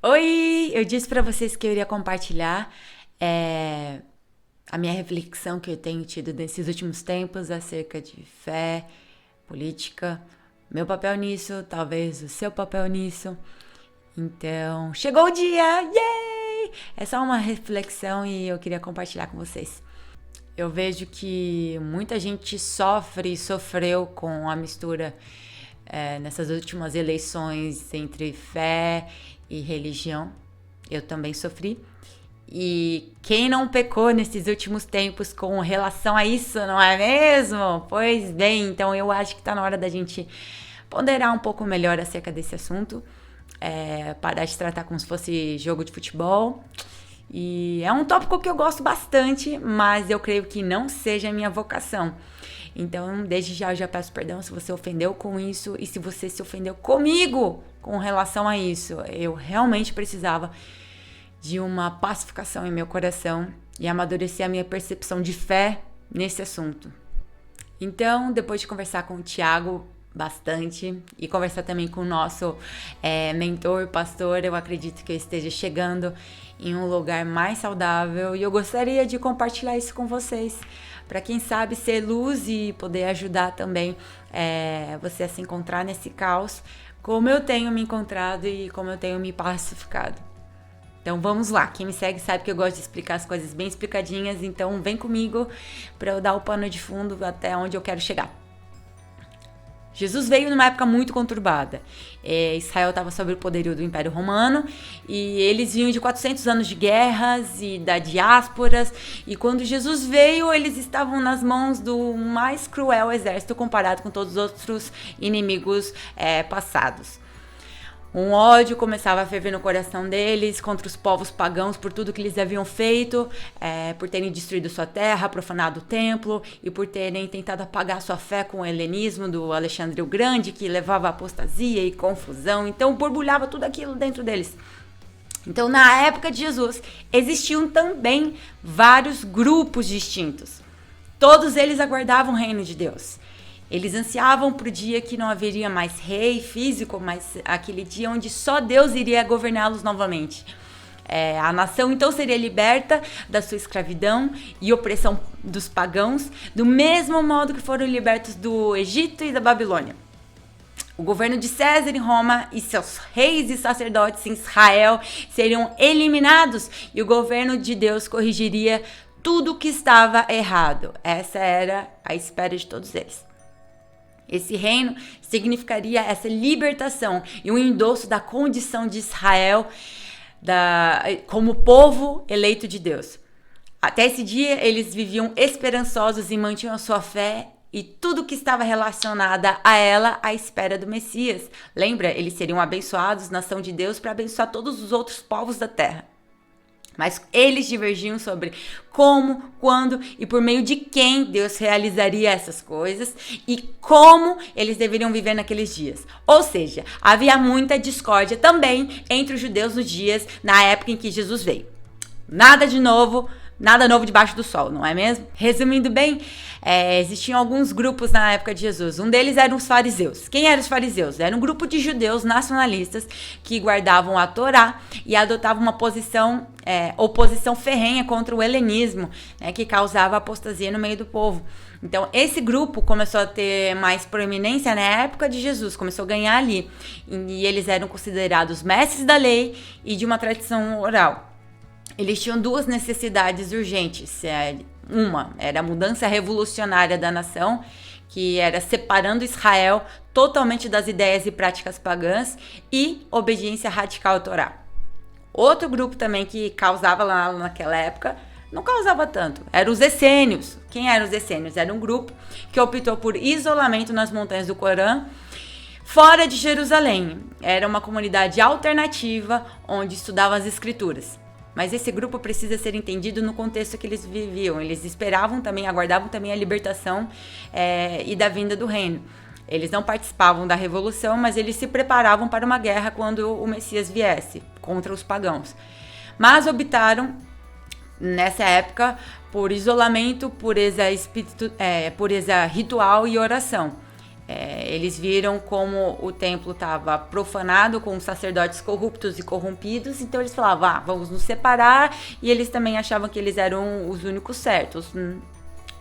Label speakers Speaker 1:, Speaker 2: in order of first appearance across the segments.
Speaker 1: Oi! Eu disse pra vocês que eu iria compartilhar a minha reflexão que eu tenho tido nesses últimos tempos acerca de fé, política, meu papel nisso, talvez o seu papel nisso. Então, chegou o dia! Yay! É só uma reflexão e eu queria compartilhar com vocês. Eu vejo que muita gente sofre e sofreu com a mistura nessas últimas eleições entre fé e religião. Eu também sofri. E quem não pecou nesses últimos tempos com relação a isso, não é mesmo? Pois bem, então eu acho que tá na hora da gente ponderar um pouco melhor acerca desse assunto. Parar de tratar como se fosse jogo de futebol. E é um tópico que eu gosto bastante, mas eu creio que não seja a minha vocação. Então, desde já eu já peço perdão se você ofendeu com isso e se você se ofendeu comigo com relação a isso. Eu realmente precisava de uma pacificação em meu coração e amadurecer a minha percepção de fé nesse assunto. Então, depois de conversar com o Tiago bastante e conversar também com o nosso mentor, pastor, eu acredito que eu esteja chegando em um lugar mais saudável e eu gostaria de compartilhar isso com vocês, para quem sabe ser luz e poder ajudar também você a se encontrar nesse caos, como eu tenho me encontrado e como eu tenho me pacificado. Então vamos lá, quem me segue sabe que eu gosto de explicar as coisas bem explicadinhas, então vem comigo para eu dar o pano de fundo até onde eu quero chegar. Jesus veio numa época muito conturbada. Israel estava sob o poderio do Império Romano e eles vinham de 400 anos de guerras e da diásporas. E quando Jesus veio, eles estavam nas mãos do mais cruel exército comparado com todos os outros inimigos passados. Um ódio começava a ferver no coração deles contra os povos pagãos por tudo que eles haviam feito, por terem destruído sua terra, profanado o templo e por terem tentado apagar sua fé com o helenismo do Alexandre o Grande, que levava à apostasia e confusão. Então borbulhava tudo aquilo dentro deles. Então, na época de Jesus, existiam também vários grupos distintos. Todos eles aguardavam o reino de Deus. Eles ansiavam para o dia que não haveria mais rei físico, mas aquele dia onde só Deus iria governá-los novamente. A nação então seria liberta da sua escravidão e opressão dos pagãos, do mesmo modo que foram libertos do Egito e da Babilônia. O governo de César em Roma e seus reis e sacerdotes em Israel seriam eliminados e o governo de Deus corrigiria tudo o que estava errado. Essa era a espera de todos eles. Esse reino significaria essa libertação e um endosso da condição de Israel como povo eleito de Deus. Até esse dia, eles viviam esperançosos e mantinham a sua fé e tudo que estava relacionado a ela à espera do Messias. Lembra? Eles seriam abençoados, nação de Deus, para abençoar todos os outros povos da terra. Mas eles divergiam sobre como, quando e por meio de quem Deus realizaria essas coisas e como eles deveriam viver naqueles dias. Ou seja, havia muita discórdia também entre os judeus na época em que Jesus veio. Nada novo debaixo do sol, não é mesmo? Resumindo bem, existiam alguns grupos na época de Jesus. Um deles eram os fariseus. Quem eram os fariseus? Era um grupo de judeus nacionalistas que guardavam a Torá e adotavam uma oposição ferrenha contra o helenismo, que causava apostasia no meio do povo. Então, esse grupo começou a ter mais proeminência na época de Jesus, começou a ganhar ali. E eles eram considerados mestres da lei e de uma tradição oral. Eles tinham duas necessidades urgentes. Uma era a mudança revolucionária da nação, que era separando Israel totalmente das ideias e práticas pagãs, e obediência radical à Torá. Outro grupo também que causava lá naquela época, não causava tanto, eram os essênios. Quem eram os essênios? Era um grupo que optou por isolamento nas montanhas do Corã, fora de Jerusalém. Era uma comunidade alternativa onde estudavam as escrituras. Mas esse grupo precisa ser entendido no contexto que eles viviam. Eles aguardavam também a libertação e da vinda do reino. Eles não participavam da revolução, mas eles se preparavam para uma guerra quando o Messias viesse, contra os pagãos. Mas optaram, nessa época, por isolamento, pureza ritual e oração. Eles viram como o templo estava profanado, com sacerdotes corruptos e corrompidos, então eles falavam, vamos nos separar, e eles também achavam que eles eram os únicos certos.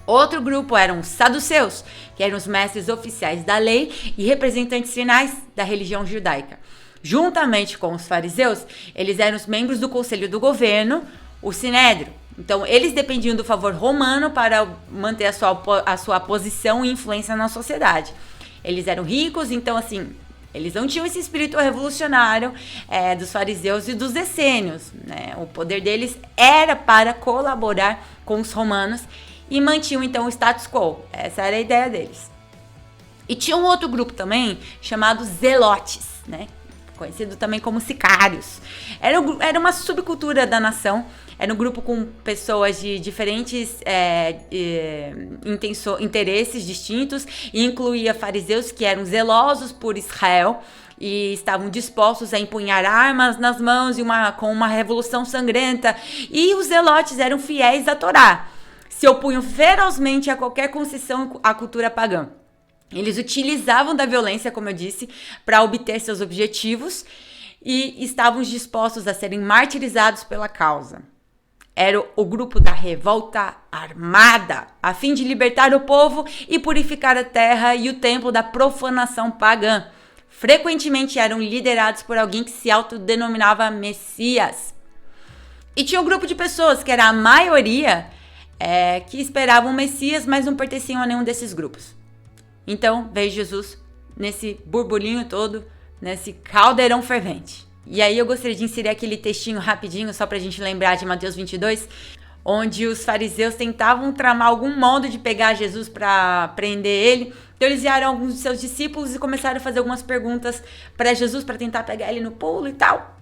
Speaker 1: Outro grupo eram os saduceus, que eram os mestres oficiais da lei e representantes finais da religião judaica. Juntamente com os fariseus, eles eram os membros do conselho do governo, o sinédrio. Então, eles dependiam do favor romano para manter a sua posição e influência na sociedade. Eles eram ricos, então, assim, eles não tinham esse espírito revolucionário dos fariseus e dos essênios, né? O poder deles era para colaborar com os romanos e mantinham, então, o status quo. Essa era a ideia deles. E tinha um outro grupo também, chamado zelotes, né? Conhecido também como sicários. Era uma subcultura da nação. Era um grupo com pessoas de diferentes interesses distintos, e incluía fariseus que eram zelosos por Israel e estavam dispostos a empunhar armas nas mãos com uma revolução sangrenta. E os zelotes eram fiéis à Torá, se opunham ferozmente a qualquer concessão à cultura pagã. Eles utilizavam da violência, como eu disse, para obter seus objetivos e estavam dispostos a serem martirizados pela causa. Era o grupo da revolta armada, a fim de libertar o povo e purificar a terra e o templo da profanação pagã. Frequentemente eram liderados por alguém que se autodenominava Messias. E tinha um grupo de pessoas, que era a maioria, que esperavam o Messias, mas não pertenciam a nenhum desses grupos. Então veio Jesus nesse burburinho todo, nesse caldeirão fervente. E aí eu gostaria de inserir aquele textinho rapidinho, só pra gente lembrar de Mateus 22, onde os fariseus tentavam tramar algum modo de pegar Jesus para prender ele. Então eles enviaram alguns de seus discípulos e começaram a fazer algumas perguntas para Jesus, para tentar pegar ele no pulo e tal.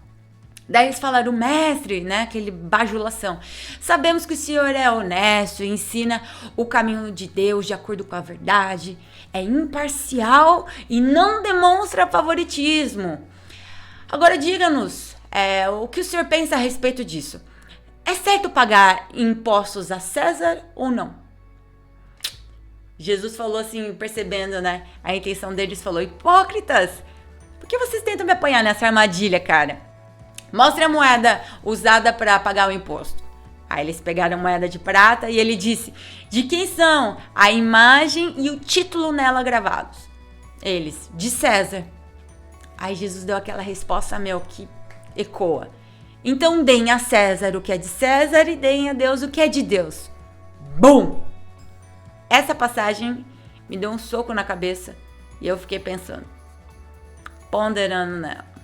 Speaker 1: Daí eles falaram, mestre, né, aquele bajulação. Sabemos que o senhor é honesto, ensina o caminho de Deus de acordo com a verdade, é imparcial e não demonstra favoritismo. Agora diga-nos, o que o senhor pensa a respeito disso? É certo pagar impostos a César ou não? Jesus falou assim, percebendo, né, a intenção deles, falou, hipócritas, por que vocês tentam me apanhar nessa armadilha, cara? Mostre a moeda usada para pagar o imposto. Aí eles pegaram a moeda de prata e ele disse, de quem são a imagem e o título nela gravados? Eles, de César. Aí Jesus deu aquela resposta, que ecoa. Então deem a César o que é de César e deem a Deus o que é de Deus. Bum! Essa passagem me deu um soco na cabeça e eu fiquei pensando, ponderando nela.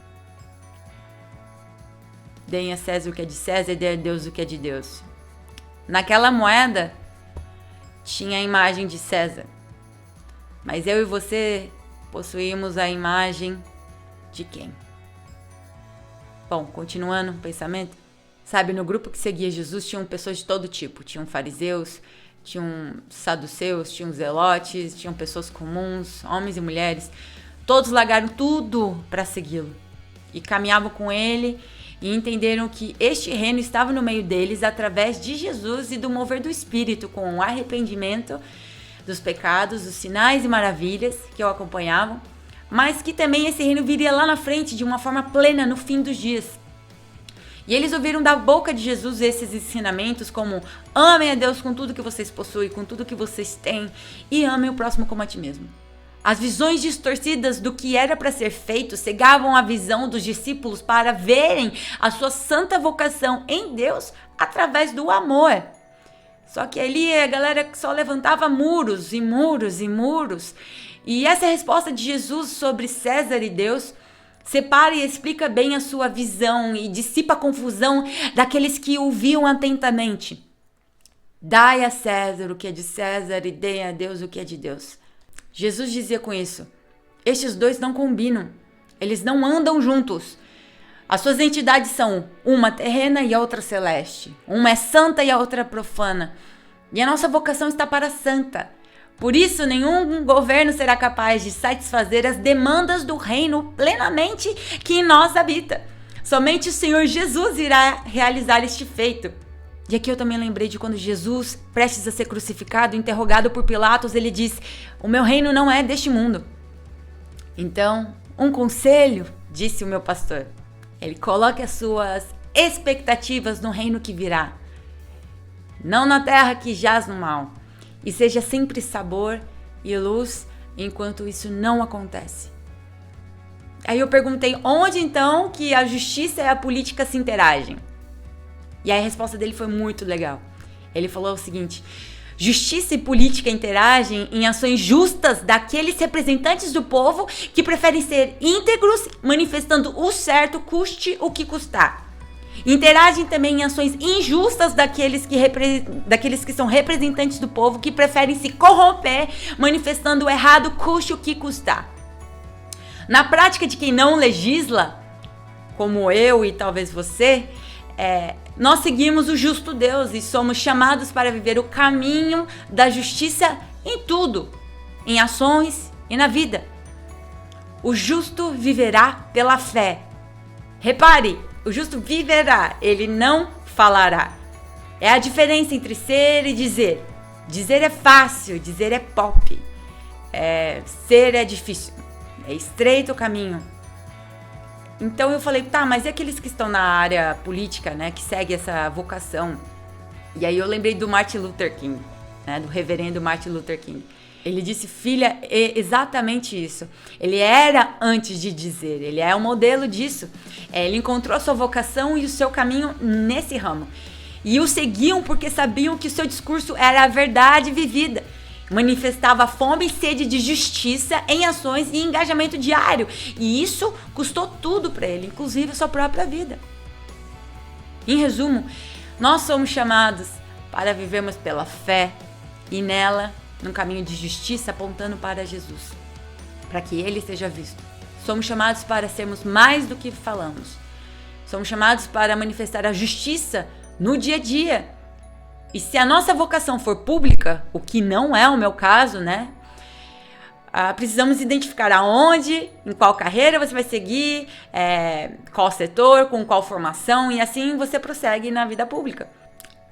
Speaker 1: Deem a César o que é de César e deem a Deus o que é de Deus. Naquela moeda tinha a imagem de César, mas eu e você possuímos a imagem de quem? Bom, continuando o pensamento, sabe, no grupo que seguia Jesus tinham pessoas de todo tipo, tinham fariseus, tinham saduceus, tinham zelotes, tinham pessoas comuns, homens e mulheres, todos largaram tudo para segui-lo e caminhavam com ele e entenderam que este reino estava no meio deles através de Jesus e do mover do Espírito, com o arrependimento dos pecados, os sinais e maravilhas que o acompanhavam, mas que também esse reino viria lá na frente de uma forma plena no fim dos dias. E eles ouviram da boca de Jesus esses ensinamentos como amem a Deus com tudo que vocês possuem, com tudo que vocês têm e amem o próximo como a ti mesmo. As visões distorcidas do que era para ser feito cegavam a visão dos discípulos para verem a sua santa vocação em Deus através do amor. Só que ali a galera só levantava muros e muros e muros. E essa resposta de Jesus sobre César e Deus separa e explica bem a sua visão e dissipa a confusão daqueles que o viam atentamente. Dai a César o que é de César e dei a Deus o que é de Deus. Jesus dizia com isso, estes dois não combinam, eles não andam juntos. As suas entidades são uma terrena e a outra celeste. Uma é santa e a outra profana. E a nossa vocação está para a santa. Por isso, nenhum governo será capaz de satisfazer as demandas do reino plenamente que em nós habita. Somente o Senhor Jesus irá realizar este feito. E aqui eu também lembrei de quando Jesus, prestes a ser crucificado, interrogado por Pilatos, ele diz: o meu reino não é deste mundo. Então, um conselho, disse o meu pastor, ele coloque as suas expectativas no reino que virá, não na terra que jaz no mal, e seja sempre sabor e luz enquanto isso não acontece. Aí eu perguntei, onde então que a justiça e a política se interagem? E aí a resposta dele foi muito legal. Ele falou o seguinte: justiça e política interagem em ações justas daqueles representantes do povo que preferem ser íntegros, manifestando o certo, custe o que custar. Interagem também em ações injustas daqueles que são representantes do povo que preferem se corromper, manifestando o errado, custe o que custar. Na prática de quem não legisla, como eu e talvez você, nós seguimos o justo Deus e somos chamados para viver o caminho da justiça em tudo, em ações e na vida. O justo viverá pela fé. Repare, o justo viverá, ele não falará. É a diferença entre ser e dizer. Dizer é fácil, dizer é pop. Ser é difícil, é estreito o caminho. Então eu falei, tá, mas e aqueles que estão na área política, né, que seguem essa vocação? E aí eu lembrei do Martin Luther King, né, do reverendo Martin Luther King. Ele disse, filha, é exatamente isso. Ele era antes de dizer, ele é um modelo disso. Ele encontrou a sua vocação e o seu caminho nesse ramo. E o seguiam porque sabiam que o seu discurso era a verdade vivida. Manifestava fome e sede de justiça em ações e engajamento diário. E isso custou tudo para ele, inclusive a sua própria vida. Em resumo, nós somos chamados para vivermos pela fé e nela, num caminho de justiça apontando para Jesus, para que ele seja visto. Somos chamados para sermos mais do que falamos. Somos chamados para manifestar a justiça no dia a dia. E se a nossa vocação for pública, o que não é o meu caso, né? Precisamos identificar aonde, em qual carreira você vai seguir, qual setor, com qual formação, e assim você prossegue na vida pública.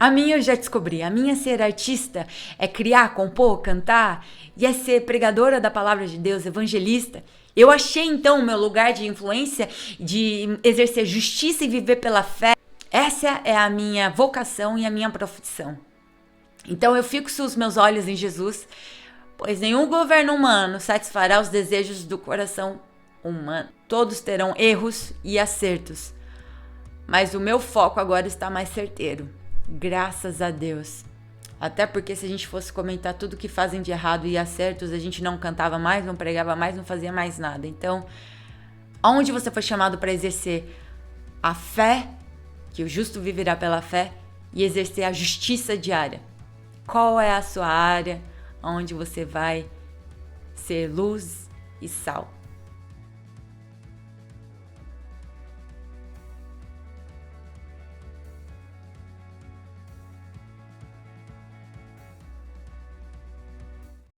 Speaker 1: A minha eu já descobri, a minha ser artista é criar, compor, cantar, e é ser pregadora da palavra de Deus, evangelista. Eu achei então o meu lugar de influência, de exercer justiça e viver pela fé. Essa é a minha vocação e a minha profissão. Então eu fixo os meus olhos em Jesus, pois nenhum governo humano satisfará os desejos do coração humano. Todos terão erros e acertos, mas o meu foco agora está mais certeiro. Graças a Deus. Até porque se a gente fosse comentar tudo que fazem de errado e acertos, a gente não cantava mais, não pregava mais, não fazia mais nada. Então, aonde você foi chamado para exercer a fé, que o justo viverá pela fé, e exercer a justiça diária? Qual é a sua área onde você vai ser luz e sal?